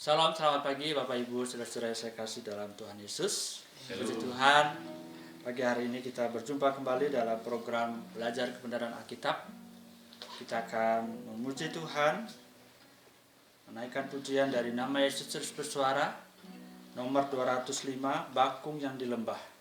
Salam, selamat pagi Bapak Ibu, saudara-saudara yang saya kasih dalam Tuhan Yesus. Puji Shalom. Tuhan, pagi hari ini kita berjumpa kembali dalam program Belajar Kebenaran Alkitab. Kita akan memuji Tuhan, menaikkan pujian dari nama Yesus terus bersuara, nomor 205, Bakung yang di Lembah.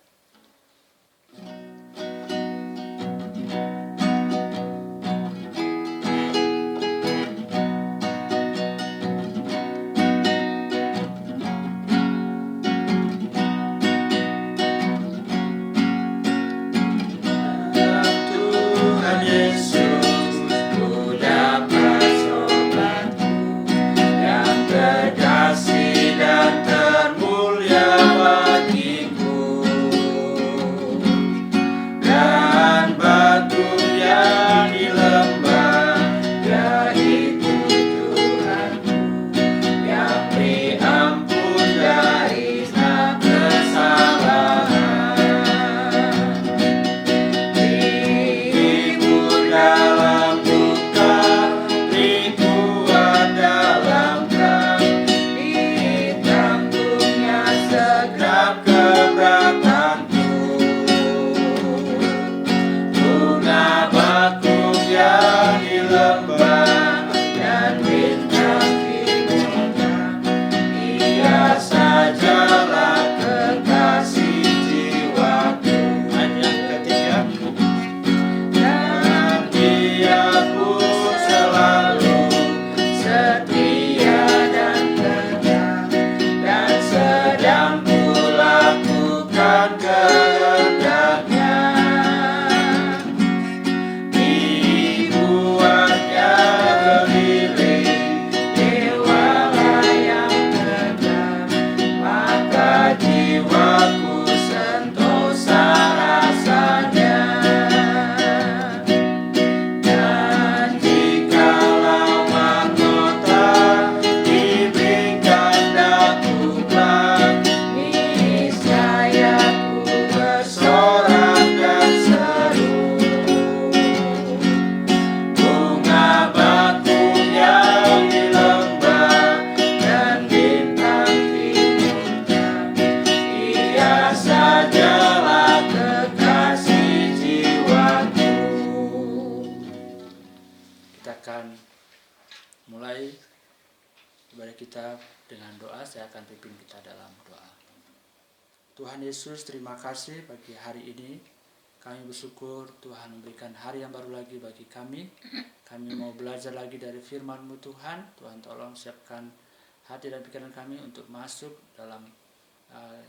Tuhan Yesus, terima kasih pagi hari ini. Kami bersyukur Tuhan memberikan hari yang baru lagi bagi kami. Kami mau belajar lagi dari firman-Mu Tuhan. Tuhan tolong siapkan hati dan pikiran kami untuk masuk dalam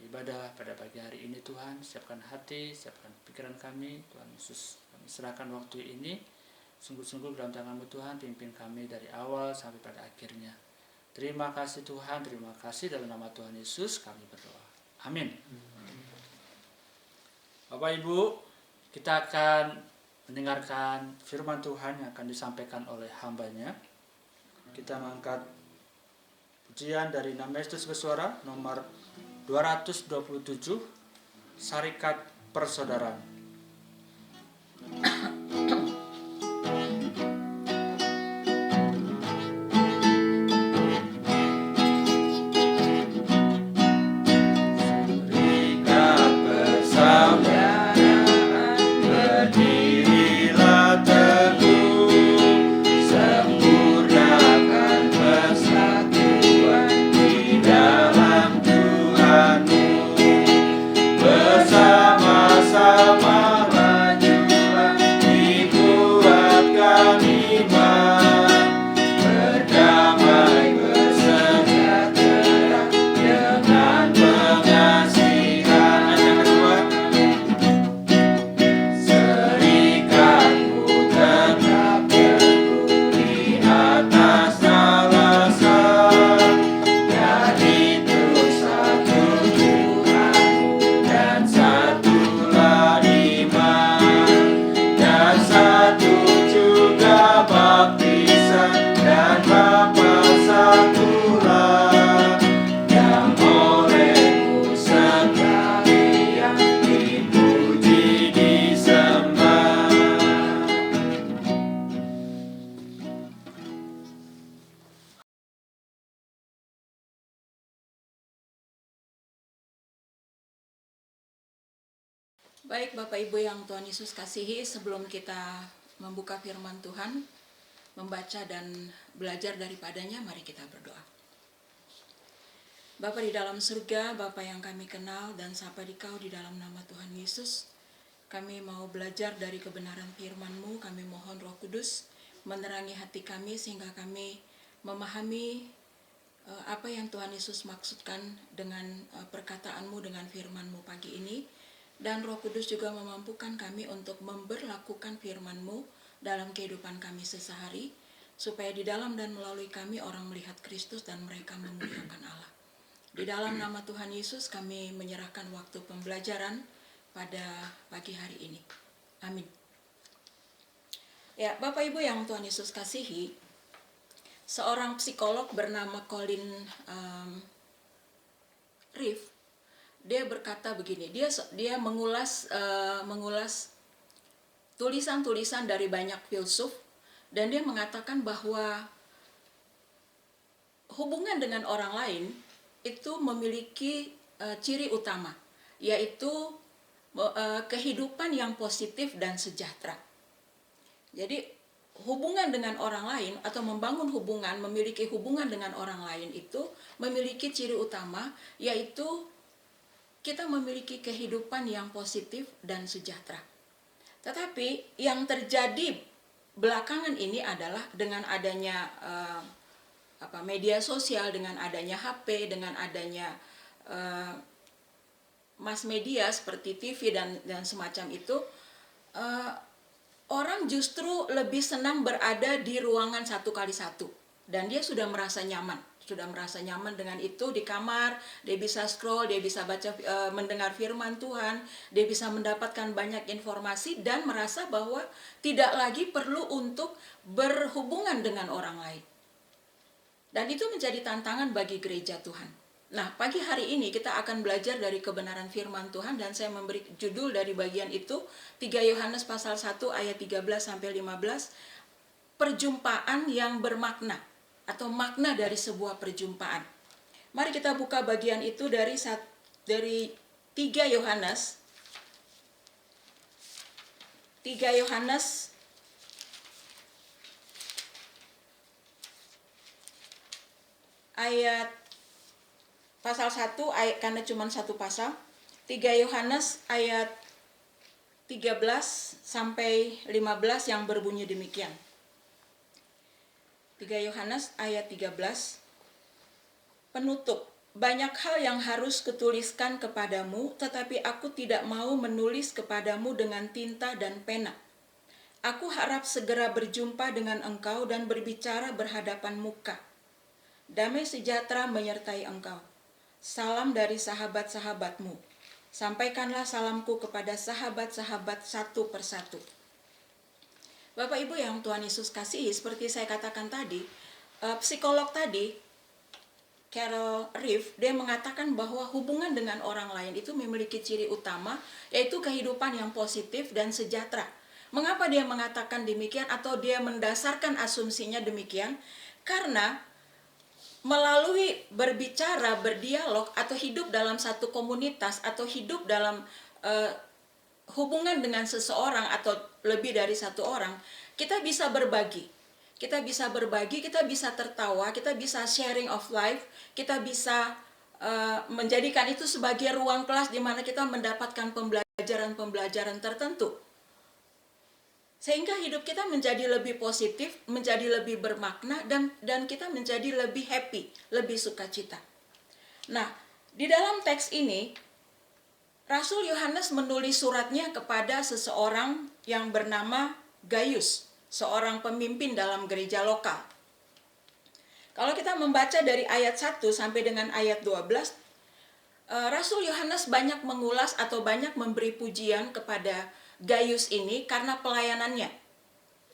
ibadah pada pagi hari ini Tuhan. Siapkan hati, siapkan pikiran kami. Tuhan Yesus, kami serahkan waktu ini sungguh-sungguh dalam tangan-Mu Tuhan. Pimpin kami dari awal sampai pada akhirnya. Terima kasih Tuhan, terima kasih dalam nama Tuhan Yesus kami berdoa. Amin. Bapak Ibu, kita akan mendengarkan firman Tuhan yang akan disampaikan oleh hamba-Nya. Kita mengangkat pujian dari nama Yesus bersuara nomor 227, Syarikat Persaudaraan. Bersama-sama maju Baik Bapak Ibu yang Tuhan Yesus kasihi, sebelum kita membuka firman Tuhan, membaca dan belajar daripadanya, mari kita berdoa. Bapa di dalam surga, Bapa yang kami kenal dan sapa Dikau di dalam nama Tuhan Yesus, kami mau belajar dari kebenaran firman-Mu. Kami mohon Roh Kudus menerangi hati kami sehingga kami memahami apa yang Tuhan Yesus maksudkan dengan perkataan-Mu, dengan firman-Mu pagi ini. Dan Roh Kudus juga memampukan kami untuk memberlakukan firman-Mu dalam kehidupan kami sehari-hari, supaya di dalam dan melalui kami orang melihat Kristus dan mereka memuliakan Allah. Di dalam nama Tuhan Yesus kami menyerahkan waktu pembelajaran pada pagi hari ini. Amin. Ya, Bapak Ibu yang Tuhan Yesus kasihi, seorang psikolog bernama Colin Reeve, dia berkata begini, dia mengulas tulisan-tulisan dari banyak filsuf, dan dia mengatakan bahwa hubungan dengan orang lain itu memiliki ciri utama, yaitu kehidupan yang positif dan sejahtera. Jadi hubungan dengan orang lain atau membangun hubungan, memiliki hubungan dengan orang lain itu memiliki ciri utama, yaitu kita memiliki kehidupan yang positif dan sejahtera. Tetapi yang terjadi belakangan ini adalah dengan adanya media sosial, dengan adanya HP, dengan adanya mass media seperti TV dan semacam itu, orang justru lebih senang berada di ruangan 1x1, dan dia sudah merasa nyaman dengan itu di kamar. Dia bisa scroll, dia bisa baca, mendengar firman Tuhan, dia bisa mendapatkan banyak informasi dan merasa bahwa tidak lagi perlu untuk berhubungan dengan orang lain. Dan itu menjadi tantangan bagi gereja Tuhan. Nah, pagi hari ini kita akan belajar dari kebenaran firman Tuhan, dan saya memberi judul dari bagian itu 3 Yohanes pasal 1 ayat 13-15, perjumpaan yang bermakna atau makna dari sebuah perjumpaan. Mari kita buka bagian itu dari 3 Yohanes 3 ayat pasal 1 ayat, karena cuma satu pasal. 3 Yohanes ayat 13-15 yang berbunyi demikian. 3 Yohanes ayat 13. Penutup, banyak hal yang harus kutuliskan kepadamu, tetapi aku tidak mau menulis kepadamu dengan tinta dan pena. Aku harap segera berjumpa dengan engkau dan berbicara berhadapan muka. Damai sejahtera menyertai engkau. Salam dari sahabat-sahabatmu. Sampaikanlah salamku kepada sahabat-sahabat satu persatu. Bapak Ibu yang Tuhan Yesus kasihi, seperti saya katakan tadi, psikolog tadi, Carol Reeve, dia mengatakan bahwa hubungan dengan orang lain itu memiliki ciri utama, yaitu kehidupan yang positif dan sejahtera. Mengapa dia mengatakan demikian atau dia mendasarkan asumsinya demikian? Karena melalui berbicara, berdialog, atau hidup dalam satu komunitas, atau hidup dalam hubungan dengan seseorang atau lebih dari satu orang, kita bisa berbagi. Kita bisa tertawa, kita bisa sharing of life, kita bisa menjadikan itu sebagai ruang kelas di mana kita mendapatkan pembelajaran-pembelajaran tertentu. Sehingga hidup kita menjadi lebih positif, menjadi lebih bermakna, dan kita menjadi lebih happy, lebih sukacita. Nah, di dalam teks ini, Rasul Yohanes menulis suratnya kepada seseorang yang bernama Gaius, seorang pemimpin dalam gereja lokal. Kalau kita membaca dari ayat 1 sampai dengan ayat 12, Rasul Yohanes banyak mengulas atau banyak memberi pujian kepada Gaius ini karena pelayanannya.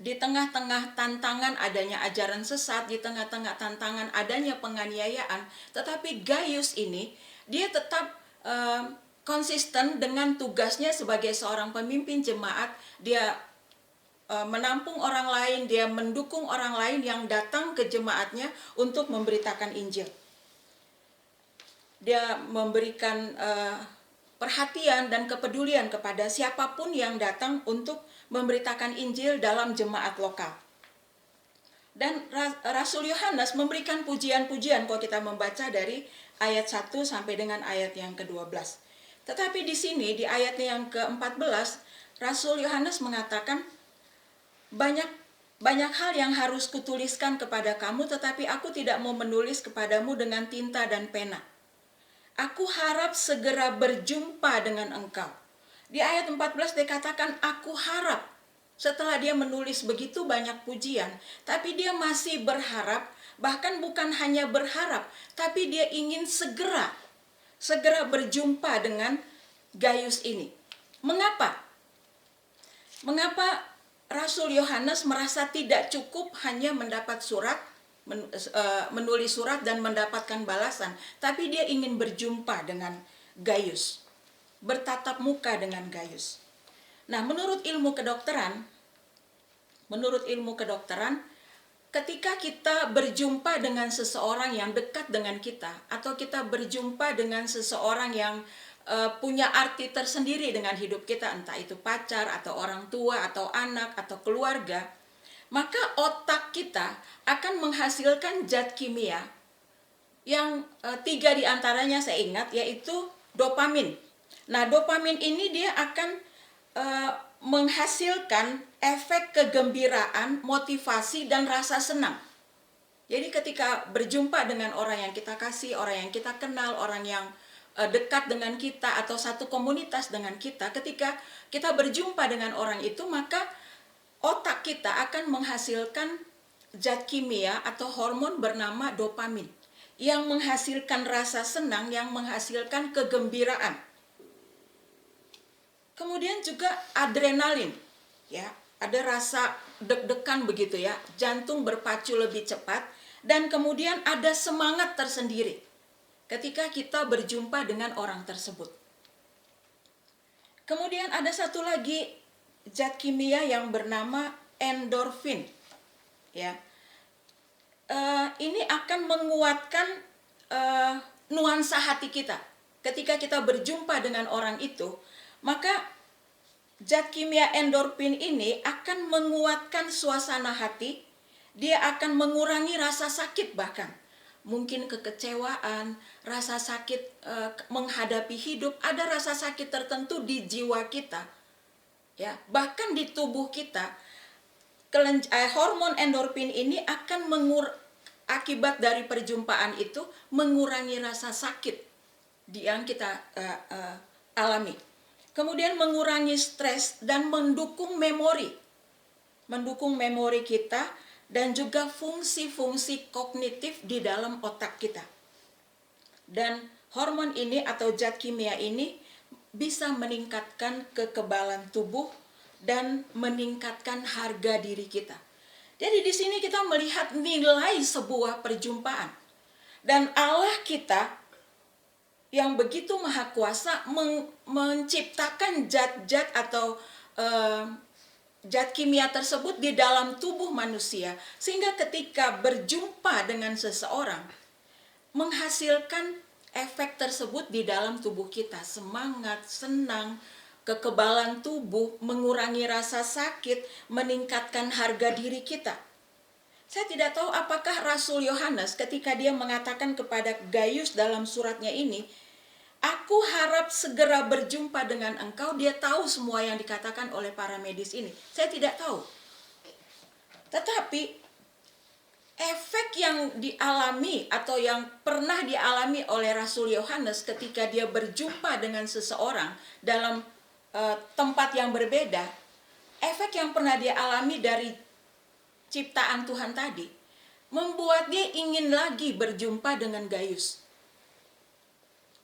Di tengah-tengah tantangan adanya ajaran sesat, di tengah-tengah tantangan adanya penganiayaan, tetapi Gaius ini dia tetap konsisten dengan tugasnya sebagai seorang pemimpin jemaat. Dia menampung orang lain, dia mendukung orang lain yang datang ke jemaatnya untuk memberitakan Injil. Dia memberikan perhatian dan kepedulian kepada siapapun yang datang untuk memberitakan Injil dalam jemaat lokal. Dan Rasul Yohanes memberikan pujian-pujian kalau kita membaca dari ayat 1 sampai dengan ayat yang ke-12. Tetapi di sini di ayat yang ke-14 Rasul Yohanes mengatakan banyak hal yang harus kutuliskan kepada kamu, tetapi aku tidak mau menulis kepadamu dengan tinta dan pena. Aku harap segera berjumpa dengan engkau. Di ayat 14 dikatakan aku harap. Setelah dia menulis begitu banyak pujian, tapi dia masih berharap, bahkan bukan hanya berharap, tapi dia ingin segera berjumpa dengan Gaius ini. Mengapa? Mengapa Rasul Yohanes merasa tidak cukup hanya mendapat surat, menulis surat dan mendapatkan balasan, tapi dia ingin berjumpa dengan Gaius, bertatap muka dengan Gaius. Nah, menurut ilmu kedokteran, ketika kita berjumpa dengan seseorang yang dekat dengan kita, atau kita berjumpa dengan seseorang yang punya arti tersendiri dengan hidup kita, entah itu pacar, atau orang tua, atau anak, atau keluarga, maka otak kita akan menghasilkan zat kimia yang 3 diantaranya saya ingat, yaitu dopamin. Nah, dopamin ini dia akan menghasilkan efek kegembiraan, motivasi, dan rasa senang. Jadi ketika berjumpa dengan orang yang kita kasih, orang yang kita kenal, orang yang dekat dengan kita, atau satu komunitas dengan kita, ketika kita berjumpa dengan orang itu, maka otak kita akan menghasilkan zat kimia atau hormon bernama dopamin yang menghasilkan rasa senang, yang menghasilkan kegembiraan. Kemudian juga adrenalin, ya, ada rasa deg-degan begitu ya, jantung berpacu lebih cepat, dan kemudian ada semangat tersendiri ketika kita berjumpa dengan orang tersebut. Kemudian ada satu lagi zat kimia yang bernama endorfin, ya. Ini akan menguatkan nuansa hati kita. Ketika kita berjumpa dengan orang itu, maka zat kimia endorfin ini akan menguatkan suasana hati. Dia akan mengurangi rasa sakit, bahkan mungkin kekecewaan, rasa sakit menghadapi hidup, ada rasa sakit tertentu di jiwa kita, ya, bahkan di tubuh kita. Hormon endorfin ini akan akibat dari perjumpaan itu mengurangi rasa sakit yang kita alami. Kemudian mengurangi stres dan mendukung memori kita, dan juga fungsi-fungsi kognitif di dalam otak kita. Dan hormon ini atau zat kimia ini bisa meningkatkan kekebalan tubuh dan meningkatkan harga diri kita. Jadi di sini kita melihat nilai sebuah perjumpaan. Dan Allah kita yang begitu maha kuasa menciptakan zat-zat atau zat kimia tersebut di dalam tubuh manusia, sehingga ketika berjumpa dengan seseorang menghasilkan efek tersebut di dalam tubuh kita, semangat, senang, kekebalan tubuh, mengurangi rasa sakit, meningkatkan harga diri kita. Saya tidak tahu apakah Rasul Yohanes ketika dia mengatakan kepada Gaius dalam suratnya ini, aku harap segera berjumpa dengan engkau, dia tahu semua yang dikatakan oleh para medis ini. Saya tidak tahu. Tetapi efek yang dialami atau yang pernah dialami oleh Rasul Yohanes ketika dia berjumpa dengan seseorang dalam tempat yang berbeda, efek yang pernah dia alami dari ciptaan Tuhan tadi membuat dia ingin lagi berjumpa dengan Gaius.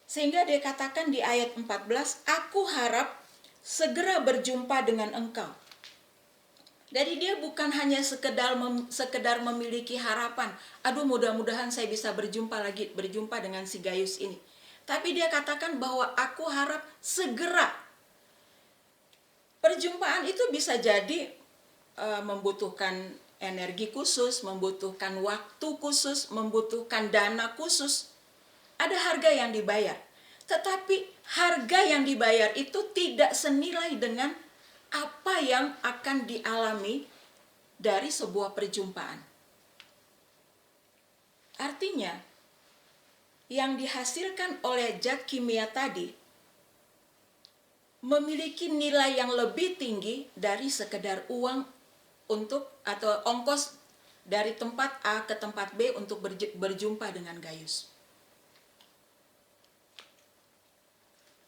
Sehingga dia katakan di ayat 14, aku harap segera berjumpa dengan engkau. Jadi dia bukan hanya sekedar memiliki harapan, aduh mudah-mudahan saya bisa berjumpa dengan si Gaius ini. Tapi dia katakan bahwa aku harap segera. Perjumpaan itu bisa jadi membutuhkan energi khusus, membutuhkan waktu khusus, membutuhkan dana khusus. Ada harga yang dibayar. Tetapi harga yang dibayar itu tidak senilai dengan apa yang akan dialami dari sebuah perjumpaan. Artinya, yang dihasilkan oleh zat kimia tadi memiliki nilai yang lebih tinggi dari sekedar uang untuk atau ongkos dari tempat A ke tempat B untuk berjumpa dengan Gaius.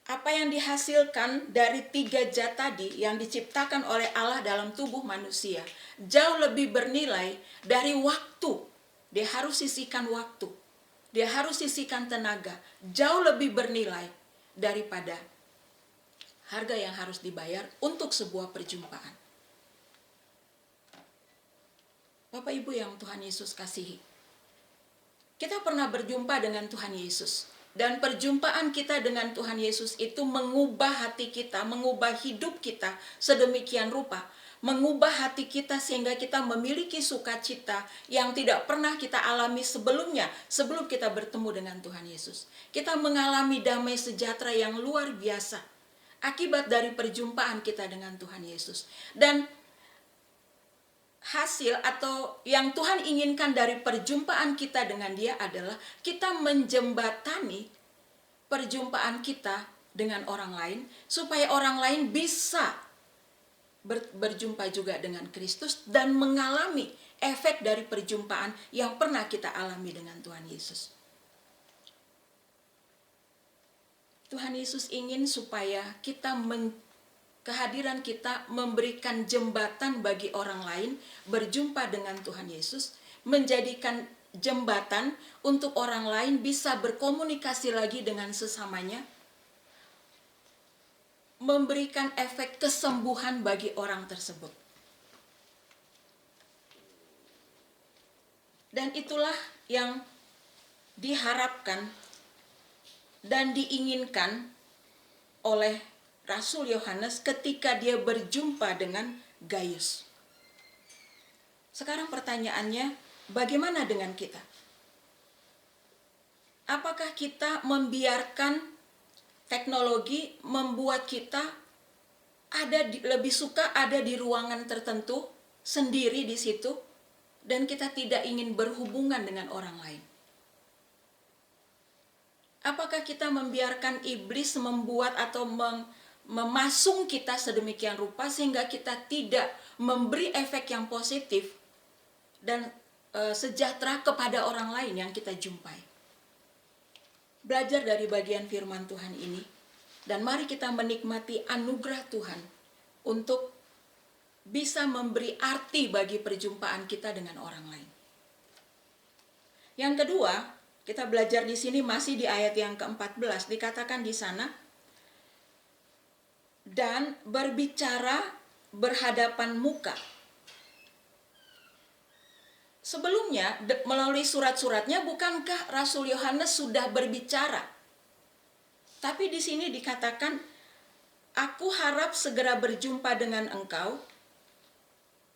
Apa yang dihasilkan dari 3 zat tadi yang diciptakan oleh Allah dalam tubuh manusia jauh lebih bernilai dari waktu. Dia harus sisihkan waktu, dia harus sisihkan tenaga, jauh lebih bernilai daripada harga yang harus dibayar untuk sebuah perjumpaan. Bapak Ibu yang Tuhan Yesus kasihi, kita pernah berjumpa dengan Tuhan Yesus. Dan perjumpaan kita dengan Tuhan Yesus itu mengubah hati kita, mengubah hidup kita sedemikian rupa. Mengubah hati kita sehingga kita memiliki sukacita yang tidak pernah kita alami sebelumnya, sebelum kita bertemu dengan Tuhan Yesus. Kita mengalami damai sejahtera yang luar biasa akibat dari perjumpaan kita dengan Tuhan Yesus. Dan hasil atau yang Tuhan inginkan dari perjumpaan kita dengan Dia adalah kita menjembatani perjumpaan kita dengan orang lain supaya orang lain bisa berjumpa juga dengan Kristus dan mengalami efek dari perjumpaan yang pernah kita alami dengan Tuhan Yesus. Tuhan Yesus ingin supaya kehadiran kita memberikan jembatan bagi orang lain berjumpa dengan Tuhan Yesus, menjadikan jembatan untuk orang lain bisa berkomunikasi lagi dengan sesamanya, memberikan efek kesembuhan bagi orang tersebut. Dan itulah yang diharapkan dan diinginkan oleh Rasul Yohanes ketika dia berjumpa dengan Gaius. Sekarang pertanyaannya, bagaimana dengan kita? Apakah kita membiarkan teknologi membuat kita lebih suka ada di ruangan tertentu, sendiri di situ, dan kita tidak ingin berhubungan dengan orang lain? Apakah kita membiarkan iblis membuat atau memasung kita sedemikian rupa sehingga kita tidak memberi efek yang positif dan sejahtera kepada orang lain yang kita jumpai? Belajar dari bagian firman Tuhan ini dan mari kita menikmati anugerah Tuhan untuk bisa memberi arti bagi perjumpaan kita dengan orang lain. Yang kedua, kita belajar di sini masih di ayat yang ke-14, dikatakan di sana, dan berbicara berhadapan muka. Sebelumnya, melalui surat-suratnya, bukankah Rasul Yohanes sudah berbicara? Tapi di sini dikatakan, aku harap segera berjumpa dengan engkau.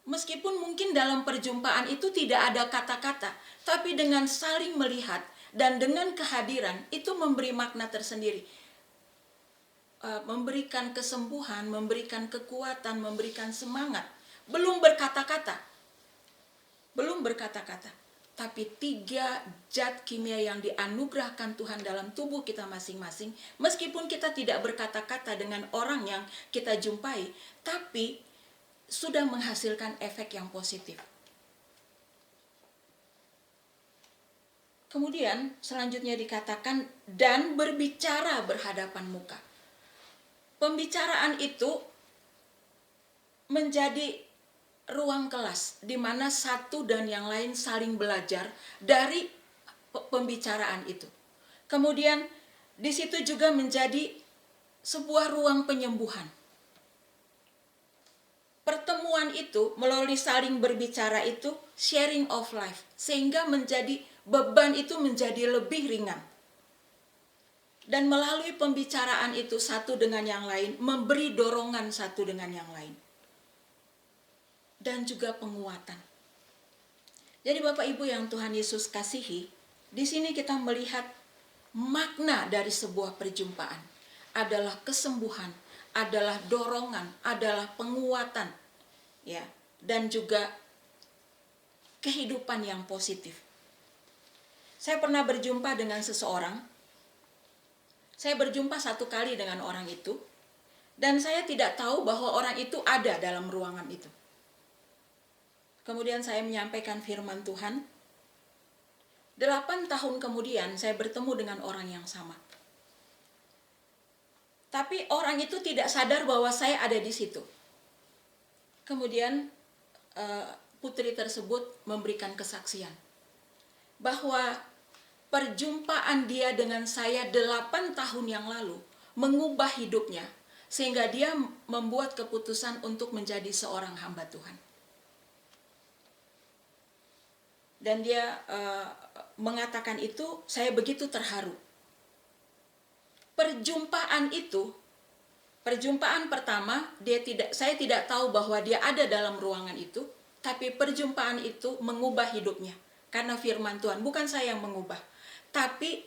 Meskipun mungkin dalam perjumpaan itu tidak ada kata-kata, tapi dengan saling melihat dan dengan kehadiran itu memberi makna tersendiri. Memberikan kesembuhan, memberikan kekuatan, memberikan semangat. Belum berkata-kata, tapi 3 zat kimia yang dianugerahkan Tuhan dalam tubuh kita masing-masing, meskipun kita tidak berkata-kata dengan orang yang kita jumpai, tapi sudah menghasilkan efek yang positif. Kemudian selanjutnya dikatakan, dan berbicara berhadapan muka. Pembicaraan itu menjadi ruang kelas di mana satu dan yang lain saling belajar dari pembicaraan itu. Kemudian di situ juga menjadi sebuah ruang penyembuhan. Pertemuan itu melalui saling berbicara itu sharing of life, sehingga menjadi beban itu menjadi lebih ringan. Dan melalui pembicaraan itu satu dengan yang lain memberi dorongan satu dengan yang lain. Dan juga penguatan. Jadi Bapak Ibu yang Tuhan Yesus kasihi, di sini kita melihat makna dari sebuah perjumpaan adalah kesembuhan, adalah dorongan, adalah penguatan, ya, dan juga kehidupan yang positif. Saya pernah berjumpa dengan seseorang. Saya berjumpa satu kali dengan orang itu, dan saya tidak tahu bahwa orang itu ada dalam ruangan itu. Kemudian saya menyampaikan firman Tuhan. 8 tahun kemudian saya bertemu dengan orang yang sama. Tapi orang itu tidak sadar bahwa saya ada di situ. Kemudian putri tersebut memberikan kesaksian bahwa perjumpaan dia dengan saya 8 tahun yang lalu mengubah hidupnya, sehingga dia membuat keputusan untuk menjadi seorang hamba Tuhan. Dan dia mengatakan itu, saya begitu terharu. Perjumpaan pertama, saya tidak tahu bahwa dia ada dalam ruangan itu, tapi perjumpaan itu mengubah hidupnya. Karena firman Tuhan, bukan saya yang mengubah, tapi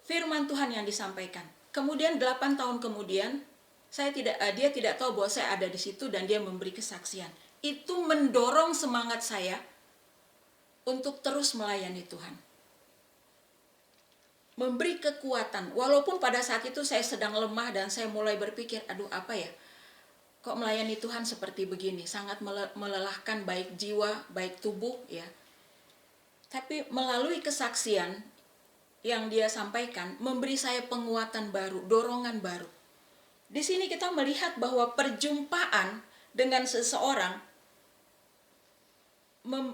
firman Tuhan yang disampaikan. Kemudian 8 tahun kemudian, dia tidak tahu bahwa saya ada di situ dan dia memberi kesaksian. Itu mendorong semangat saya untuk terus melayani Tuhan. Memberi kekuatan, walaupun pada saat itu saya sedang lemah dan saya mulai berpikir, aduh apa ya, kok melayani Tuhan seperti begini, sangat melelahkan baik jiwa, baik tubuh, ya. Tapi melalui kesaksian yang dia sampaikan, memberi saya penguatan baru, dorongan baru. Di sini kita melihat bahwa perjumpaan dengan seseorang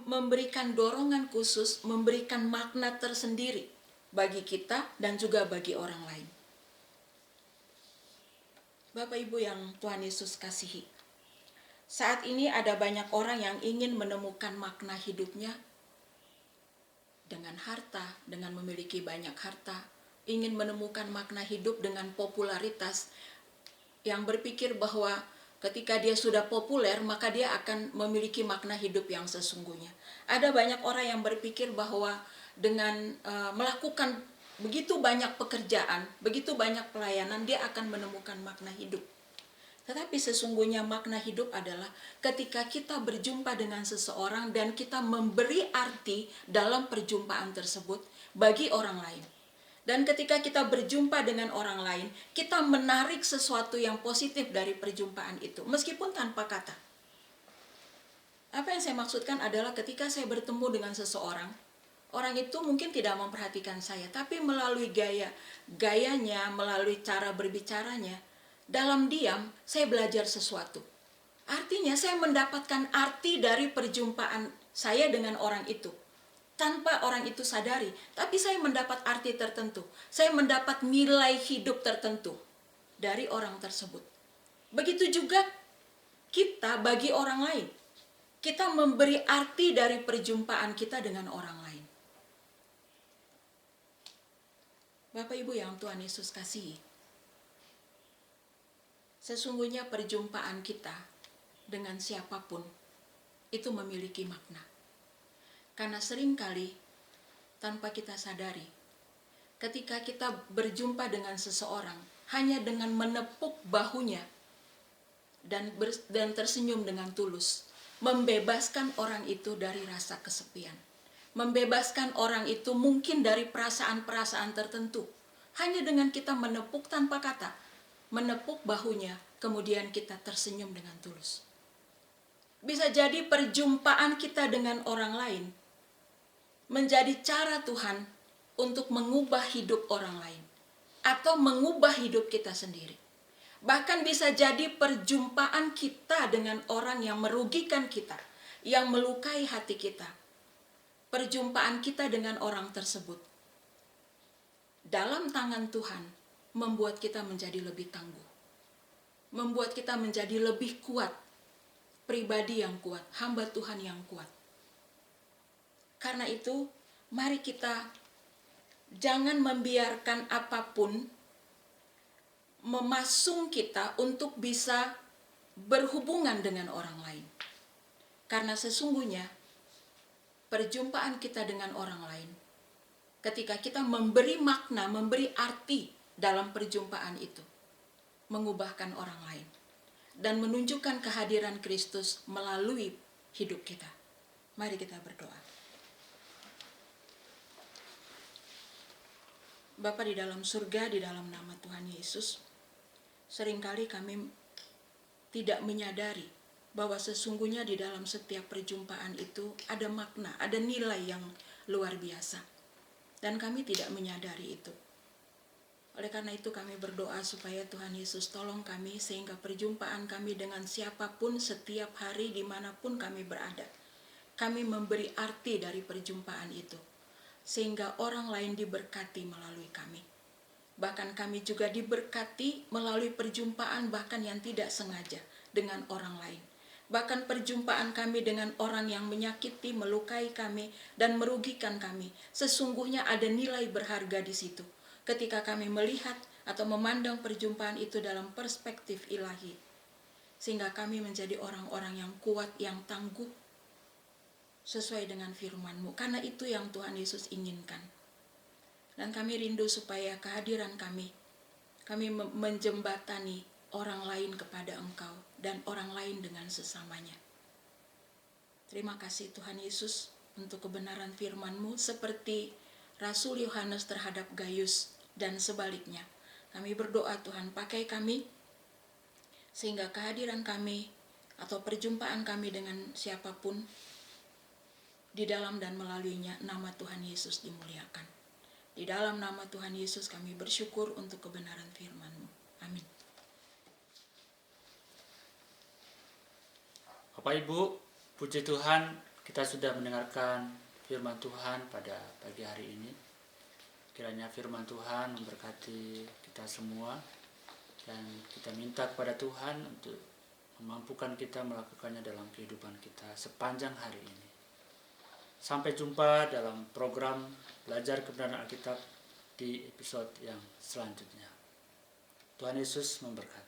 memberikan dorongan khusus, memberikan makna tersendiri bagi kita dan juga bagi orang lain. Bapak Ibu yang Tuhan Yesus kasihi, saat ini ada banyak orang yang ingin menemukan makna hidupnya dengan harta, dengan memiliki banyak harta, ingin menemukan makna hidup dengan popularitas, yang berpikir bahwa ketika dia sudah populer, maka dia akan memiliki makna hidup yang sesungguhnya. Ada banyak orang yang berpikir bahwa dengan melakukan begitu banyak pekerjaan, begitu banyak pelayanan, dia akan menemukan makna hidup. Tetapi sesungguhnya makna hidup adalah ketika kita berjumpa dengan seseorang dan kita memberi arti dalam perjumpaan tersebut bagi orang lain. Dan ketika kita berjumpa dengan orang lain, kita menarik sesuatu yang positif dari perjumpaan itu, meskipun tanpa kata. Apa yang saya maksudkan adalah ketika saya bertemu dengan seseorang, orang itu mungkin tidak memperhatikan saya, tapi melalui gayanya, melalui cara berbicaranya, dalam diam saya belajar sesuatu. Artinya saya mendapatkan arti dari perjumpaan saya dengan orang itu. Tanpa orang itu sadari, tapi saya mendapat arti tertentu. Saya mendapat nilai hidup tertentu dari orang tersebut. Begitu juga kita bagi orang lain. Kita memberi arti dari perjumpaan kita dengan orang lain. Bapak Ibu yang Tuhan Yesus kasihi, sesungguhnya perjumpaan kita dengan siapapun itu memiliki makna. Karena seringkali tanpa kita sadari, ketika kita berjumpa dengan seseorang hanya dengan menepuk bahunya dan tersenyum dengan tulus, membebaskan orang itu dari rasa kesepian, membebaskan orang itu mungkin dari perasaan-perasaan tertentu, hanya dengan kita menepuk tanpa kata, menepuk bahunya, kemudian kita tersenyum dengan tulus. Bisa jadi perjumpaan kita dengan orang lain menjadi cara Tuhan untuk mengubah hidup orang lain atau mengubah hidup kita sendiri. Bahkan bisa jadi perjumpaan kita dengan orang yang merugikan kita, yang melukai hati kita. Perjumpaan kita dengan orang tersebut dalam tangan Tuhan membuat kita menjadi lebih tangguh, membuat kita menjadi lebih kuat, pribadi yang kuat, hamba Tuhan yang kuat. Karena itu, mari kita jangan membiarkan apapun memasung kita untuk bisa berhubungan dengan orang lain. Karena sesungguhnya perjumpaan kita dengan orang lain, ketika kita memberi makna, memberi arti dalam perjumpaan itu, mengubahkan orang lain dan menunjukkan kehadiran Kristus melalui hidup kita. Mari kita berdoa. Bapa di dalam surga, di dalam nama Tuhan Yesus, seringkali kami tidak menyadari bahwa sesungguhnya di dalam setiap perjumpaan itu ada makna, ada nilai yang luar biasa. Dan kami tidak menyadari itu. Oleh karena itu kami berdoa supaya Tuhan Yesus tolong kami sehingga perjumpaan kami dengan siapapun setiap hari dimanapun kami berada, kami memberi arti dari perjumpaan itu. Sehingga orang lain diberkati melalui kami. Bahkan kami juga diberkati melalui perjumpaan bahkan yang tidak sengaja dengan orang lain. Bahkan perjumpaan kami dengan orang yang menyakiti, melukai kami, dan merugikan kami. Sesungguhnya ada nilai berharga di situ. Ketika kami melihat atau memandang perjumpaan itu dalam perspektif ilahi. Sehingga kami menjadi orang-orang yang kuat, yang tangguh, sesuai dengan firman-Mu. Karena itu yang Tuhan Yesus inginkan. Dan kami rindu supaya kehadiran kami menjembatani orang lain kepada Engkau dan orang lain dengan sesamanya. Terima kasih Tuhan Yesus untuk kebenaran firman-Mu seperti Rasul Yohanes terhadap Gaius dan sebaliknya. Kami berdoa Tuhan pakai kami sehingga kehadiran kami atau perjumpaan kami dengan siapapun di dalam dan melaluinya nama Tuhan Yesus dimuliakan. Di dalam nama Tuhan Yesus kami bersyukur untuk kebenaran firman-Mu. Amin. Bapak Ibu, puji Tuhan, kita sudah mendengarkan firman Tuhan pada pagi hari ini. Kiranya firman Tuhan memberkati kita semua, dan kita minta kepada Tuhan untuk memampukan kita melakukannya dalam kehidupan kita sepanjang hari ini. Sampai jumpa dalam program Belajar Kebenaran Alkitab di episode yang selanjutnya. Tuhan Yesus memberkati.